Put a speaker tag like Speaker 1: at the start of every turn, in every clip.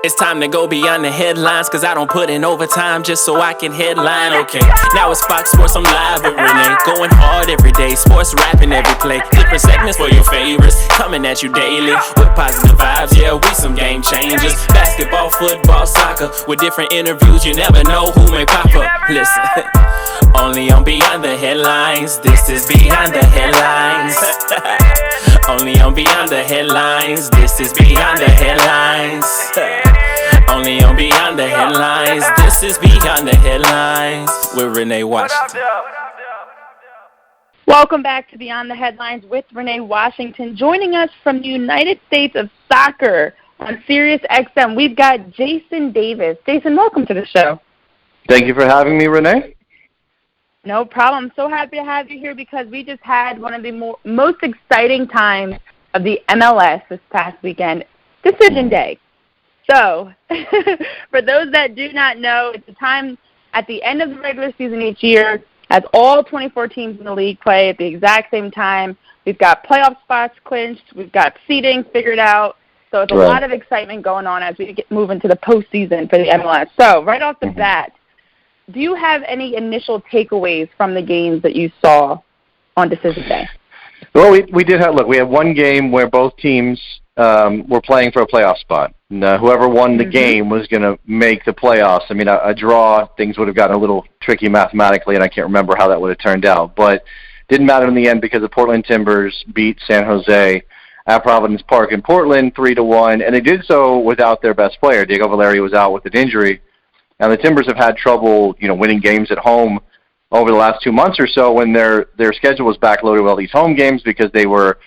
Speaker 1: It's time to go beyond the headlines, cause I don't put in overtime just so I can headline. Okay, now it's Fox Sports, I'm live with Renee. Going hard every day, sports rapping every play. Different segments for your favorites, coming at you daily with positive vibes, yeah, we some game changers. Basketball, football, soccer, with different interviews, you never know who may pop up. Listen, only on Beyond the Headlines, this is Beyond the Headlines. Only on Beyond the Headlines, this is Beyond the Headlines. Only on Beyond the Headlines, this is Beyond the Headlines with Renee Washington.
Speaker 2: Welcome back to Beyond the Headlines with Renee Washington. Joining us from the United States of Soccer on Sirius XM, we've got Jason Davis. Jason, welcome to the show.
Speaker 3: Thank you for having me, Renee.
Speaker 2: No problem. So happy to have you here because we just had one of the most exciting times of the MLS this past weekend, Decision Day. So, for those that do not know, it's a time at the end of the regular season each year as all 24 teams in the league play at the exact same time. We've got playoff spots clinched. We've got seeding figured out. So it's a lot of excitement going on as we move into the postseason for the MLS. So, right off the bat, do you have any initial takeaways from the games that you saw on Decision Day?
Speaker 3: Well, we did have, we had one game where both teams were playing for a playoff spot. And, whoever won the game was going to make the playoffs. I mean, a draw, things would have gotten a little tricky mathematically, and I can't remember how that would have turned out. But didn't matter in the end because the Portland Timbers beat San Jose at Providence Park in Portland 3-1, and they did so without their best player. Diego Valeri was out with an injury. Now, the Timbers have had trouble, winning games at home over the last 2 months or so when their schedule was backloaded with all these home games because they were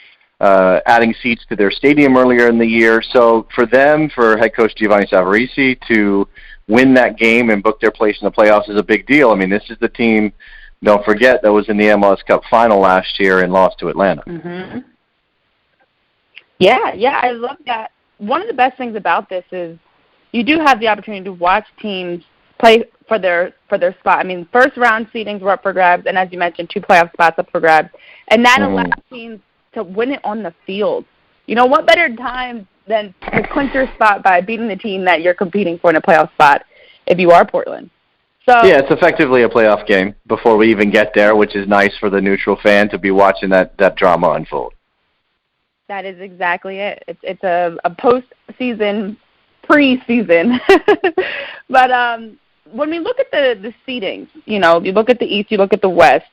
Speaker 3: adding seats to their stadium earlier in the year. So for them, for head coach Giovanni Savarese to win that game and book their place in the playoffs is a big deal. I mean, this is the team, don't forget, that was in the MLS Cup final last year and lost to Atlanta.
Speaker 2: Yeah, I love that. One of the best things about this is you do have the opportunity to watch teams play for their spot. I mean, first round seedings were up for grabs, and as you mentioned, 2 playoff spots up for grabs. And that allows teams to win it on the field. What better time than to clinch your spot by beating the team that you're competing for in a playoff spot if you are Portland. So
Speaker 3: yeah, it's effectively a playoff game before we even get there, which is nice for the neutral fan to be watching that drama unfold.
Speaker 2: That is exactly it. It's a postseason preseason. But when we look at the seedings, you look at the East, you look at the West,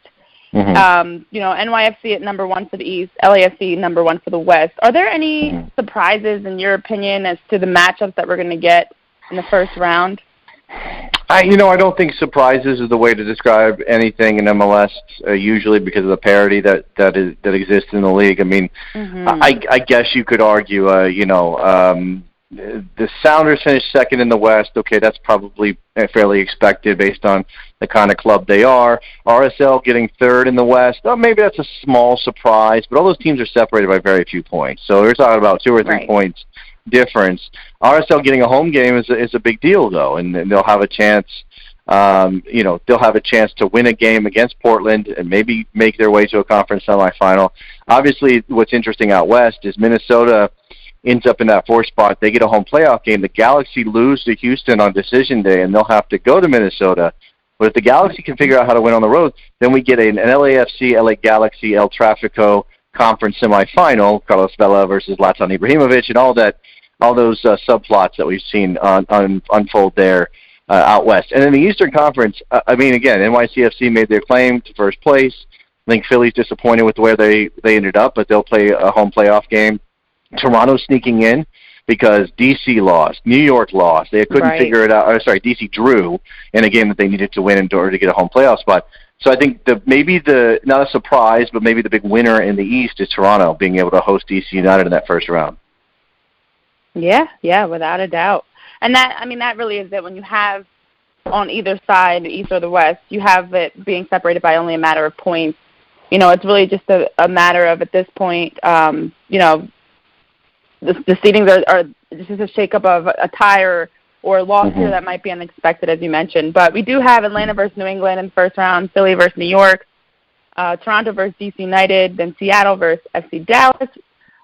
Speaker 2: NYFC at number 1 for the East, LAFC number 1 for the West. Are there any surprises, in your opinion, as to the matchups that we're going to get in the first round?
Speaker 3: I don't think surprises is the way to describe anything in MLS, usually because of the parity that exists in the league. I mean, I guess you could argue, the Sounders finished second in the West. Okay, that's probably fairly expected based on the kind of club they are. RSL getting third in the West. Oh, maybe that's a small surprise, but all those teams are separated by very few points. So we're talking about 2 or 3 points difference. RSL getting a home game is a big deal, though, and they'll have a chance. They'll have a chance to win a game against Portland and maybe make their way to a conference semifinal. Obviously, what's interesting out West is Minnesota ends up in that 4th spot. They get a home playoff game. The Galaxy lose to Houston on Decision Day, and they'll have to go to Minnesota. But if the Galaxy can figure out how to win on the road, then we get an LAFC, LA Galaxy, El Tráfico conference semifinal, Carlos Vela versus Zlatan Ibrahimovic, and all those subplots that we've seen unfold there out West. And in the Eastern Conference, again, NYCFC made their claim to first place. I think Philly's disappointed with where they ended up, but they'll play a home playoff game. Toronto sneaking in because DC lost, New York lost. They couldn't figure it out. DC drew in a game that they needed to win in order to get a home playoff spot. So I think not a surprise, but maybe the big winner in the East is Toronto being able to host DC United in that first round. Yeah, without a doubt. And that really is it. When you have on either side, the East or the West, you have it being separated by only a matter of points. It's really just a matter of, at this point, the seedings are just a shakeup of a tie or a loss here that might be unexpected, as you mentioned. But we do have Atlanta versus New England in the first round, Philly versus New York, Toronto versus DC United, then Seattle versus FC Dallas,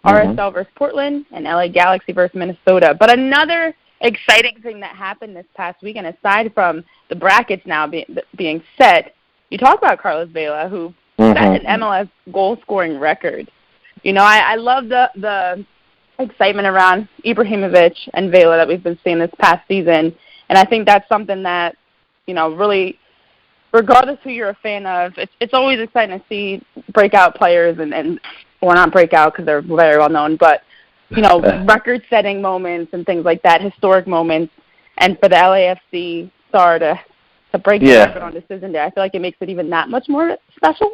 Speaker 3: RSL versus Portland, and LA Galaxy versus Minnesota. But another
Speaker 2: exciting thing that happened this past weekend, aside from the brackets now being set, you talk about Carlos Vela, who set an MLS goal-scoring record. You know, I love the excitement around Ibrahimovic and Vela that we've been seeing this past season, and I think that's something that, you know, really, regardless who you're a fan of, it's always exciting to see breakout players or not breakout because they're very well known, but, you know, record-setting moments and things like that, historic moments, and for the LAFC star to break the record on Decision Day, I feel like it makes it even that much more special.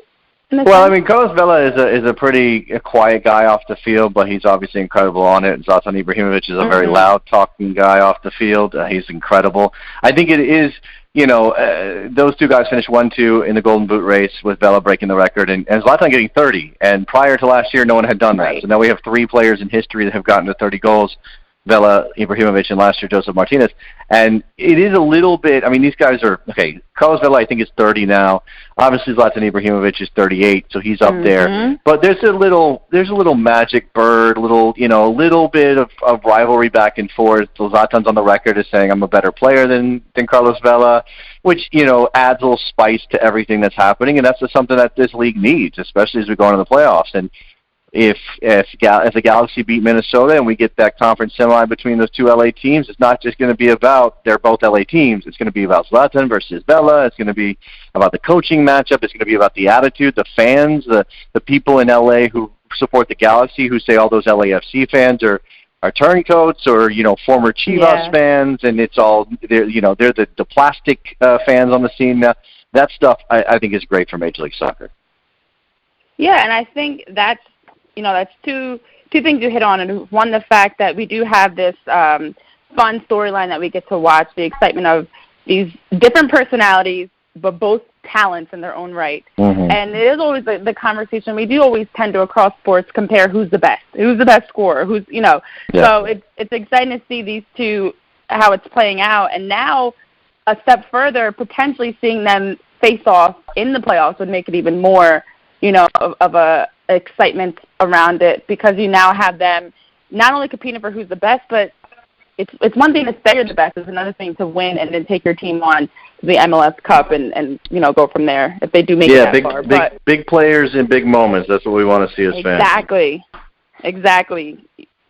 Speaker 3: Well, I mean, Carlos Vela is a pretty quiet guy off the field, but he's obviously incredible on it. Zlatan Ibrahimovic is a very loud talking guy off the field. He's incredible. I think it is, you know, those two guys finished 1-2 in the Golden Boot race with Vela breaking the record and Zlatan getting 30. And prior to last year, no one had done that. So now we have 3 players in history that have gotten to 30 goals. Vela, Ibrahimovic, and last year Joseph Martinez. And it is a little bit, I mean, these guys are, okay, Carlos Vela I think is 30 now. Obviously Zlatan Ibrahimovic is 38, so he's up there. But there's a little magic bird, a little bit of rivalry back and forth. So Zlatan's on the record as saying I'm a better player than Carlos Vela, which, you know, adds a little spice to everything that's happening, and that's just something that this league needs, especially as we go into the playoffs. And if the Galaxy beat Minnesota and we get that conference semi between those two LA teams, it's not just going to be about they're both LA teams. It's going to be about Zlatan versus Vela. It's going to be about the coaching matchup. It's going to be about the attitude, the fans, the people in LA who support the Galaxy who say all those LAFC fans are turncoats or, you know, former Chivas fans, and it's all they're the plastic fans on the scene now. That stuff I think is great for Major League Soccer.
Speaker 2: Yeah, and I think that's two things you hit on. And one, the fact that we do have this fun storyline that we get to watch, the excitement of these different personalities, but both talents in their own right. And it is always the conversation. We do always tend to, across sports, compare who's the best scorer, who's, you know. So it's exciting to see these two, how it's playing out. And now a step further, potentially seeing them face off in the playoffs would make it even more, you know, of a excitement around it, because you now have them not only competing for who's the best, but it's one thing to say you're the best. It's another thing to win and then take your team on to the MLS Cup and you know, go from there if they do make it that far.
Speaker 3: Big players in big moments. That's what we want to see as fans. Exactly.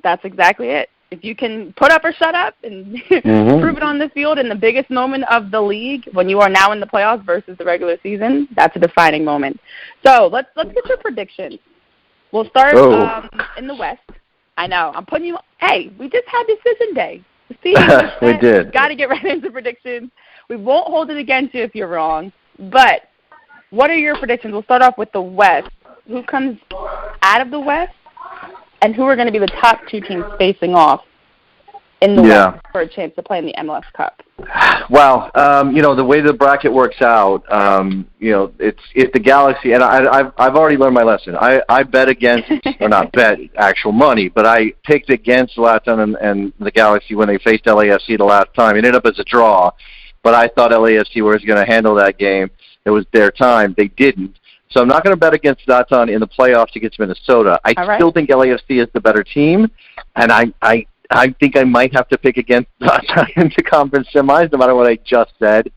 Speaker 3: That's exactly it. If you can put up or shut up and prove it on the field in the biggest moment of the league, when you are now in the playoffs versus the regular season, that's a defining moment. So let's get your predictions. We'll start in the West. I know. I'm putting you – hey, we just had Decision Day. See, we did.
Speaker 2: Got to get right into predictions. We won't hold it against you if you're wrong. But what are your predictions? We'll start off with the West. Who comes out of the West? And who are going to be the top 2 teams facing off in the West for a chance to play in the MLS Cup?
Speaker 3: Well, you know, the way the bracket works out, you know, it's the Galaxy, and I've already learned my lesson. I bet against, or not bet actual money, but I picked against Zlatan and the Galaxy when they faced LAFC the last time. It ended up as a draw, but I thought LAFC was going to handle that game. It was their time. They didn't. So I'm not going to bet against Zlatan in the playoffs against Minnesota. I still think LAFC is the better team, and I think I might have to pick against Zlatan in the conference semis, no matter what I just said.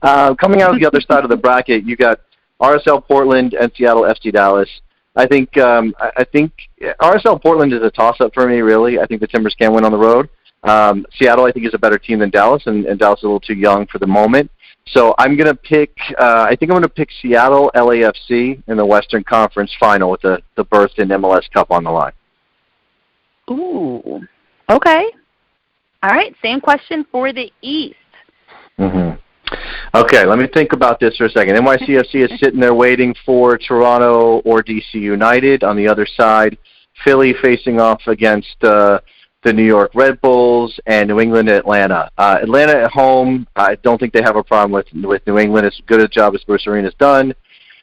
Speaker 3: Coming out of the other side of the bracket, you got RSL Portland and Seattle FC Dallas. I think RSL Portland is a toss-up for me, really. I think the Timbers can win on the road. Seattle, I think, is a better team than Dallas, and Dallas is a little too young for the moment. So I'm going to pick, I think I'm going to pick Seattle LAFC in the Western Conference Final with the berth in MLS Cup on the line.
Speaker 2: Ooh, okay. All right, same question for the East.
Speaker 3: Okay, let me think about this for a second. NYCFC is sitting there waiting for Toronto or DC United. On the other side, Philly facing off against the New York Red Bulls, and New England at Atlanta. Atlanta at home, I don't think they have a problem with New England. As good a job as Bruce Arena's done.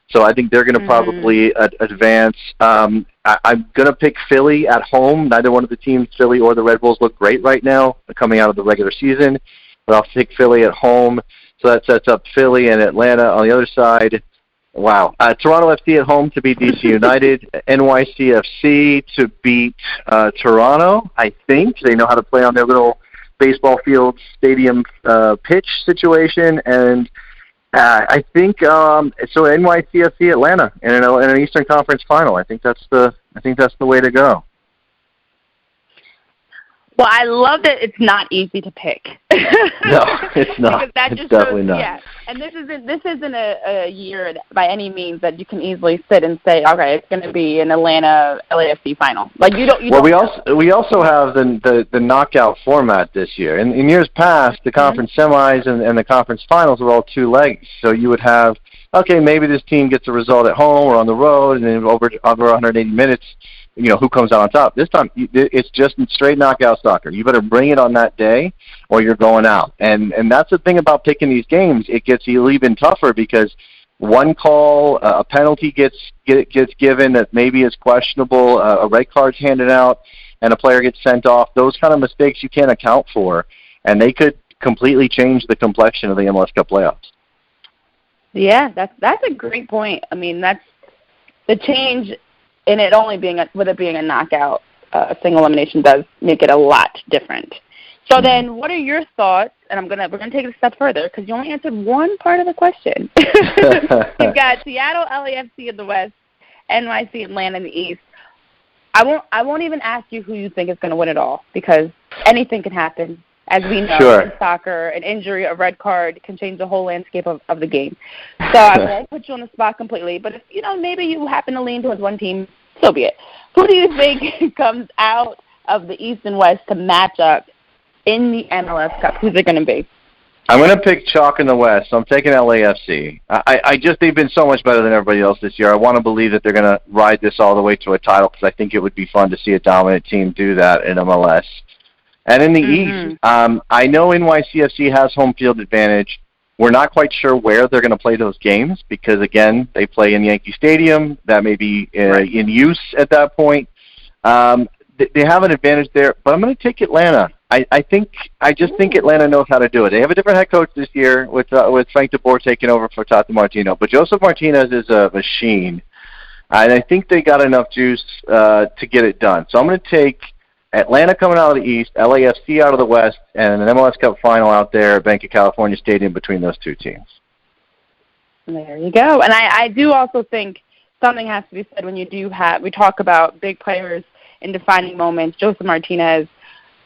Speaker 3: So I think they're going to probably advance. I'm going to pick Philly at home. Neither one of the teams, Philly or the Red Bulls, look great right now coming out of the regular season. But I'll pick Philly at home. So that sets up Philly and Atlanta on the other side. Wow. Toronto FC at home to beat DC United. NYCFC to beat Toronto, I think. They know how to play on their little baseball field stadium pitch situation, and I think so. NYCFC Atlanta in an Eastern Conference final. I think that's the way to go.
Speaker 2: Well, I love that it's not easy to pick.
Speaker 3: No, it's not.
Speaker 2: Because that
Speaker 3: it's
Speaker 2: just
Speaker 3: definitely
Speaker 2: shows,
Speaker 3: not.
Speaker 2: Yeah, and this isn't a year by any means that you can easily sit and say, okay, it's going to be an Atlanta LAFC final. Like you don't.
Speaker 3: We also have the knockout format this year. In years past, the conference semis and the conference finals were all 2 legs. So you would have, okay, maybe this team gets a result at home or on the road, and then over 180 minutes. Who comes out on top. This time, it's just straight knockout soccer. You better bring it on that day, or you're going out. And that's the thing about picking these games. It gets even tougher because one call, a penalty gets given that maybe is questionable, a red card's handed out, and a player gets sent off. Those kind of mistakes you can't account for, and they could completely change the complexion of the MLS Cup playoffs.
Speaker 2: Yeah, that's a great point. I mean, that's the change. And it only being with it being a knockout, single elimination does make it a lot different. So then, what are your thoughts? And we're gonna take it a step further because you only answered one part of the question. You've got Seattle LAFC in the West, NYC Atlanta in the East. I won't even ask you who you think is going to win it all because anything can happen. As we know, in soccer, an injury, a red card can change the whole landscape of the game. So I won't put you on the spot completely. But if, maybe you happen to lean towards one team, so be it. Who do you think comes out of the East and West to match up in the MLS Cup? Who's it going to be?
Speaker 3: I'm going to pick chalk in the West, so I'm taking LAFC. They've been so much better than everybody else this year. I want to believe that they're going to ride this all the way to a title because I think it would be fun to see a dominant team do that in MLS. And in the East, I know NYCFC has home field advantage. We're not quite sure where they're going to play those games because, again, they play in Yankee Stadium. That may be in use at that point. They have an advantage there, but I'm going to take Atlanta. I just think Atlanta knows how to do it. They have a different head coach this year with Frank DeBoer taking over for Tata Martino, but Joseph Martinez is a machine, and I think they got enough juice to get it done. So I'm going to take Atlanta coming out of the East, LAFC out of the West, and an MLS Cup final out there at Banc of California Stadium between those two teams.
Speaker 2: There you go. And I do also think something has to be said when we talk about big players in defining moments. Joseph Martinez,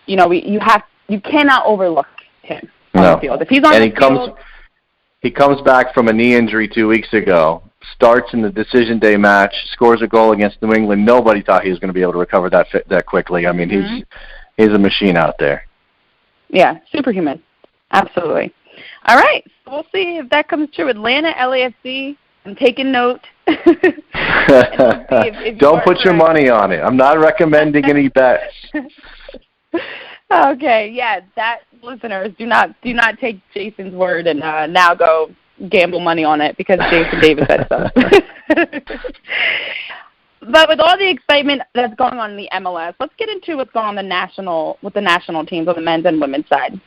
Speaker 2: you cannot overlook him on the field. If he's on the field,
Speaker 3: he comes back from a knee injury 2 weeks ago, starts in the decision day match, scores a goal against New England. Nobody thought he was going to be able to recover that quickly. I mean, he's a machine out there.
Speaker 2: Yeah, superhuman. Absolutely. All right, so we'll see if that comes true. Atlanta, LAFC, I'm taking note.
Speaker 3: Don't put your money on it. I'm not recommending any bets.
Speaker 2: Okay, yeah, listeners, do not take Jason's word and now go gamble money on it because Jason Davis said so. But with all the excitement that's going on in the MLS, let's get into what's going on with the national teams on the men's and women's side.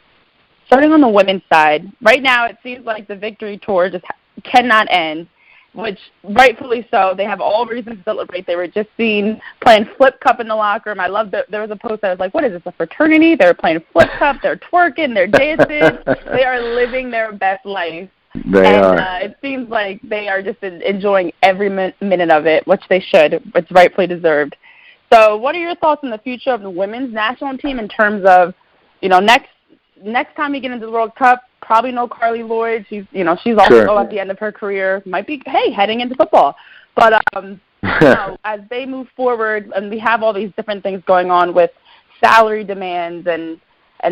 Speaker 2: Starting on the women's side, right now it seems like the victory tour just cannot end, which rightfully so. They have all reason to celebrate. They were just seen playing flip cup in the locker room. I love that there was a post that was like, what is this, a fraternity? They're playing flip cup. They're twerking. They're dancing. They are living their best life.
Speaker 3: They are.
Speaker 2: It seems like they are just enjoying every minute of it, which they should. It's rightfully deserved. So what are your thoughts on the future of the women's national team in terms of, next time we get into the World Cup, probably no Carly Lloyd. She's also at the end of her career. Might be, heading into football. But, as they move forward, and we have all these different things going on with salary demands and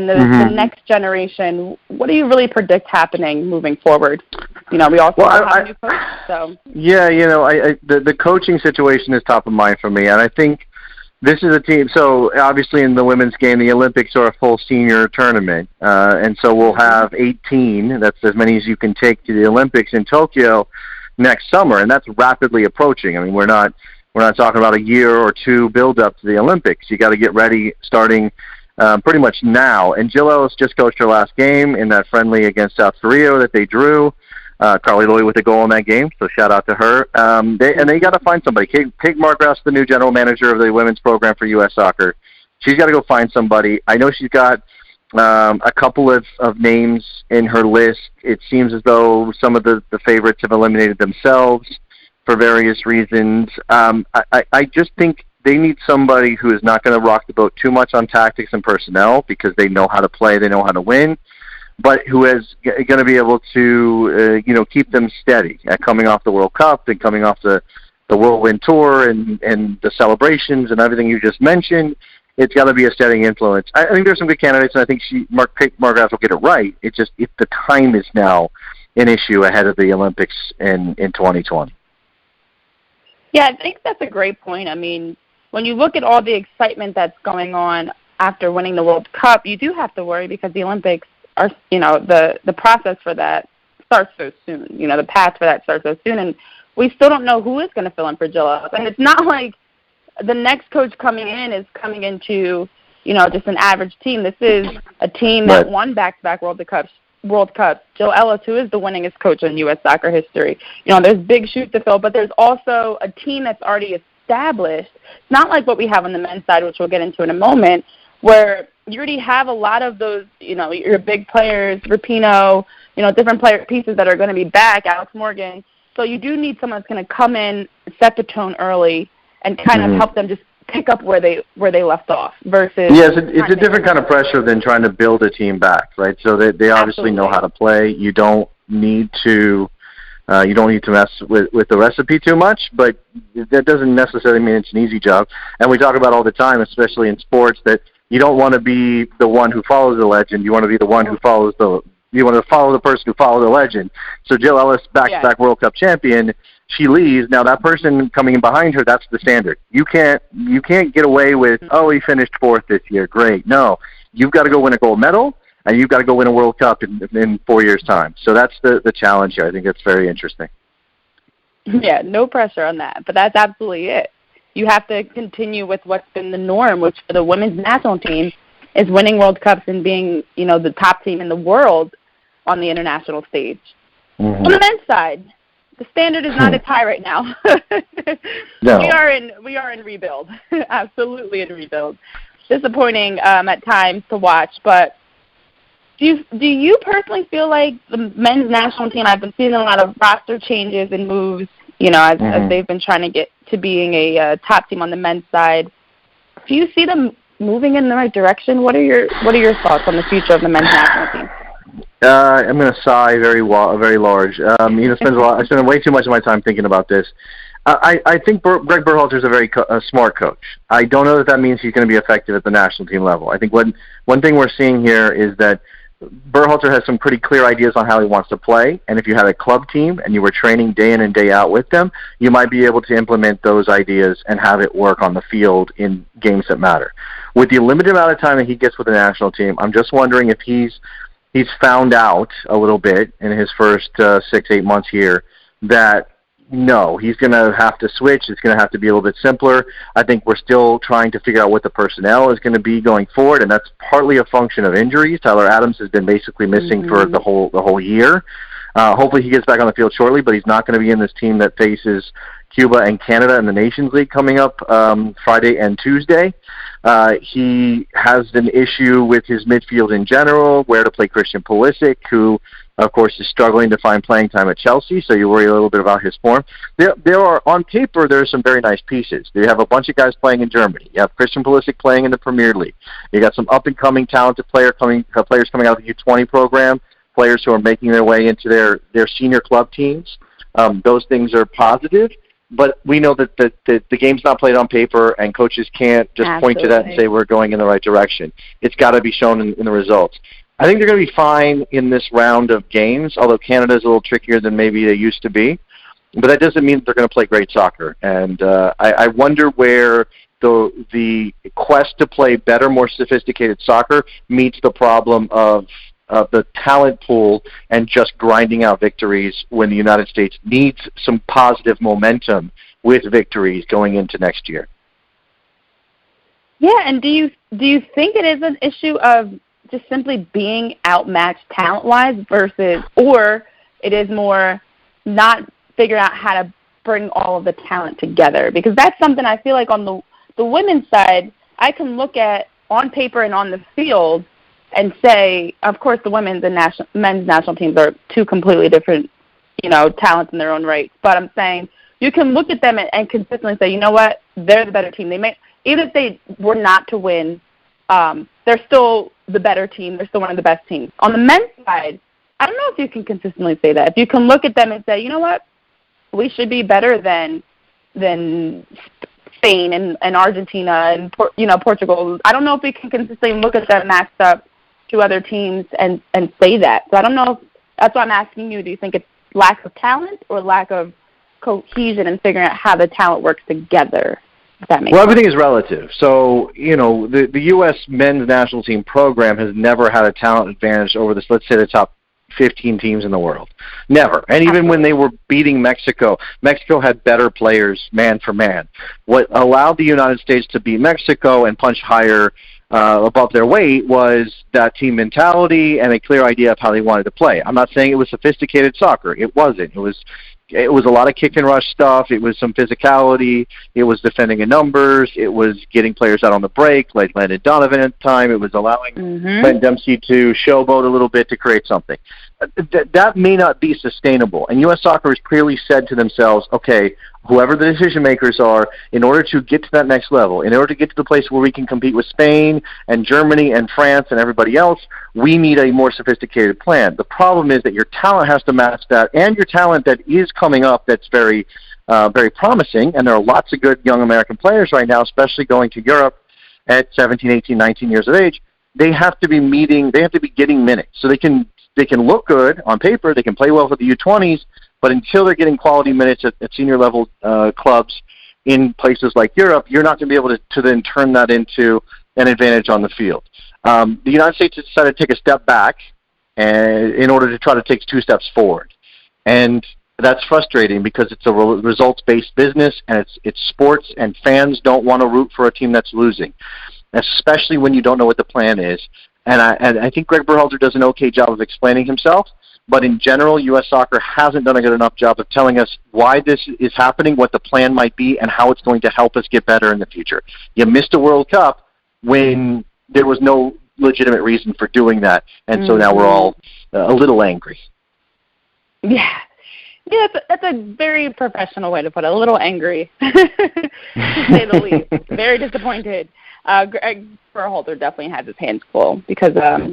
Speaker 2: the next generation, what do you really predict happening moving forward? We also have a new coach. So. Yeah,
Speaker 3: the coaching situation is top of mind for me, and I think this is a team. So obviously in the women's game, the Olympics are a full senior tournament, and so we'll have 18. That's as many as you can take to the Olympics in Tokyo next summer, and that's rapidly approaching. I mean, we're not talking about a year or two build up to the Olympics. You got to get ready starting pretty much now. And Jill Ellis just coached her last game in that friendly against South Korea that they drew. Carly Lloyd with a goal in that game, so shout out to her. They got to find somebody. Kate Margraff's the new general manager of the women's program for U.S. Soccer. She's got to go find somebody. I know she's got A couple of names in her list. It seems as though some of the favorites have eliminated themselves for various reasons. I just think they need somebody who is not going to rock the boat too much on tactics and personnel because they know how to play, they know how to win, but who is going to be able to keep them steady at coming off the World Cup and coming off the Whirlwind Tour and the celebrations and everything you just mentioned. It's got to be a steadying influence. I think there's some good candidates, and I think Margaret will get it right. It's just if the time is now an issue ahead of the Olympics in 2020.
Speaker 2: Yeah, I think that's a great point. I mean, when you look at all the excitement that's going on after winning the World Cup, you do have to worry because the Olympics are, the process for that starts so soon. The path for that starts so soon, and we still don't know who is going to fill in for Jill Ellis. And it's not like the next coach coming in is coming into, just an average team. This is a team that won back-to-back World Cups. Jill Ellis, who is the winningest coach in U.S. soccer history. There's big shoes to fill, but there's also a team that's already established. It's not like what we have on the men's side, which we'll get into in a moment, where you already have a lot of those, your big players, Rapinoe, different player pieces that are going to be back, Alex Morgan. So you do need someone that's going to come in, set the tone early, and kind of help them just pick up where they left off versus...
Speaker 3: Yes, it's a different kind of pressure than trying to build a team back, right? So they obviously know how to play. You don't need to mess with the recipe too much, but that doesn't necessarily mean it's an easy job. And we talk about all the time, especially in sports, that you don't want to be the one who follows the legend. You want to be the one who follows you want to follow the person who follows the legend. So Jill Ellis, back-to-back World Cup champion, she leaves. Now that person coming in behind her, that's the standard. You can't get away with, he finished fourth this year. Great. No, you've got to go win a gold medal, and you've got to go win a World Cup in 4 years' time. So that's the challenge here. I think it's very interesting.
Speaker 2: Yeah, no pressure on that, but that's absolutely it. You have to continue with what's been the norm, which for the women's national team is winning World Cups and being, the top team in the world on the international stage. On the men's side, the standard is not as high right now. No. We are in rebuild, absolutely in rebuild. Disappointing at times to watch, but do you personally feel like the men's national team? I've been seeing a lot of roster changes and moves, as they've been trying to get to being a top team on the men's side. Do you see them moving in the right direction? What are your thoughts on the future of the men's national team?
Speaker 3: I'm going to sigh very large. I spend way too much of my time thinking about this. I think Greg Berhalter is a very smart coach. I don't know that means he's going to be effective at the national team level. I think one thing we're seeing here is that Berhalter has some pretty clear ideas on how he wants to play, and if you had a club team and you were training day in and day out with them, you might be able to implement those ideas and have it work on the field in games that matter. With the limited amount of time that he gets with the national team, I'm just wondering if he's found out a little bit in his first 6-8 months here that no, he's going to have to switch. It's going to have to be a little bit simpler. I think we're still trying to figure out what the personnel is going to be going forward, and that's partly a function of injuries. Tyler Adams has been basically missing for the whole year. Hopefully he gets back on the field shortly, but he's not going to be in this team that faces Cuba and Canada in the Nations League coming up Friday and Tuesday. He has an issue with his midfield in general, where to play Christian Pulisic, who, of course, is struggling to find playing time at Chelsea, so you worry a little bit about his form. There are, on paper, there are some very nice pieces. You have a bunch of guys playing in Germany. You have Christian Pulisic playing in the Premier League. You got some up-and-coming talented players coming out of the U20 program, players who are making their way into their senior club teams. Those things are positive. But we know that the game's not played on paper, and coaches can't just point to that and say we're going in the right direction. It's got to be shown in the results. I think they're going to be fine in this round of games, although Canada's a little trickier than maybe they used to be. But that doesn't mean that they're going to play great soccer. And I wonder where the quest to play better, more sophisticated soccer meets the problem of the talent pool and just grinding out victories when the United States needs some positive momentum with victories going into next year.
Speaker 2: Yeah, and do you think it is an issue of just simply being outmatched talent-wise versus, or it is more not figuring out how to bring all of the talent together? Because that's something I feel like on the women's side, I can look at on paper and on the field, say, of course, the women's and men's national teams are two completely different, talents in their own right. But I'm saying you can look at them and consistently say, you know what, they're the better team. They may, even if they were not to win, they're still the better team. They're still one of the best teams. On the men's side, I don't know if you can consistently say that. If you can look at them and say, you know what, we should be better than Spain and Argentina and Portugal. I don't know if we can consistently look at them matched up to other teams and say that. So I don't know. That's why I'm asking you. Do you think it's lack of talent or lack of cohesion and figuring out how the talent works together? If that makes sense.
Speaker 3: Everything is relative. So, the U.S. men's national team program has never had a talent advantage over let's say, the top 15 teams in the world. Never. And even when they were beating Mexico had better players man for man. What allowed the United States to beat Mexico and punch higher above their weight was that team mentality and a clear idea of how they wanted to play. I'm not saying it was sophisticated soccer. It wasn't. It was a lot of kick and rush stuff. It was some physicality. It was defending in numbers. It was getting players out on the break, like Landon Donovan at the time. It was allowing Clint Dempsey to showboat a little bit to create something. That may not be sustainable. And U.S. Soccer has clearly said to themselves, okay, whoever the decision makers are, in order to get to that next level, in order to get to the place where we can compete with Spain and Germany and France and everybody else, we need a more sophisticated plan. The problem is that your talent has to match that, and your talent that is coming up that's very promising, and there are lots of good young American players right now, especially going to Europe at 17, 18, 19 years of age. They have to be getting minutes. So they can look good on paper, they can play well for the U20s, but until they're getting quality minutes at senior level clubs in places like Europe, you're not going to be able to then turn that into an advantage on the field. The United States has decided to take a step back in order to try to take 2 steps forward. And that's frustrating because it's a results-based business, and it's sports, and fans don't want to root for a team that's losing, especially when you don't know what the plan is. And I think Greg Berhalter does an okay job of explaining himself, but in general, U.S. Soccer hasn't done a good enough job of telling us why this is happening, what the plan might be, and how it's going to help us get better in the future. You missed a World Cup when there was no legitimate reason for doing that, and so now we're all a little angry.
Speaker 2: Yeah, that's a very professional way to put it, a little angry, to say the least. Very disappointed. Greg Berhalter definitely has his hands full because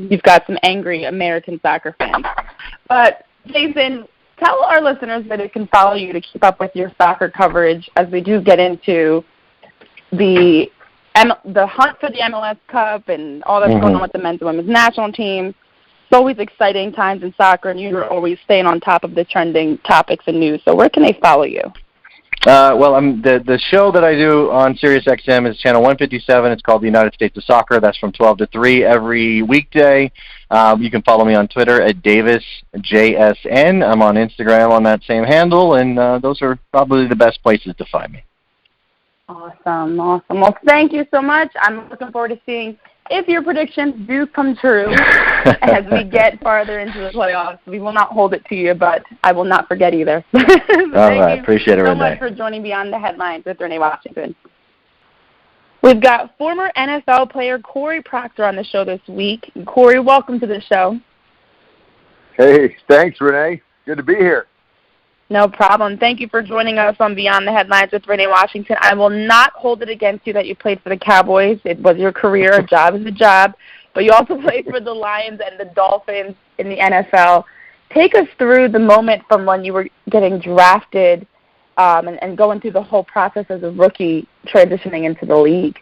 Speaker 2: you've got some angry American soccer fans. But, Jason, tell our listeners that they can follow you to keep up with your soccer coverage as we do get into the hunt for the MLS Cup and all that's going on with the men's and women's national teams. It's always exciting times in soccer, and you're always staying on top of the trending topics and news. So where can they follow you?
Speaker 3: The show that I do on Sirius XM is channel 157. It's called The United States of Soccer. That's from 12 to 3 every weekday. You can follow me on Twitter at DavisJSN. I'm on Instagram on that same handle, and those are probably the best places to find me.
Speaker 2: Awesome. Well, thank you so much. I'm looking forward to seeing if your predictions do come true as we get farther into the playoffs. We will not hold it to you, but I will not forget either.
Speaker 3: All right. Appreciate it, Renee.
Speaker 2: Thank you so much for joining Beyond the Headlines with Renee Washington. We've got former NFL player Corey Proctor on the show this week. Corey, welcome to the show.
Speaker 4: Hey, thanks, Renee. Good to be here.
Speaker 2: No problem. Thank you for joining us on Beyond the Headlines with Renee Washington. I will not hold it against you that you played for the Cowboys. It was your career. A job is a job. But you also played for the Lions and the Dolphins in the NFL. Take us through the moment from when you were getting drafted and going through the whole process as a rookie transitioning into the league.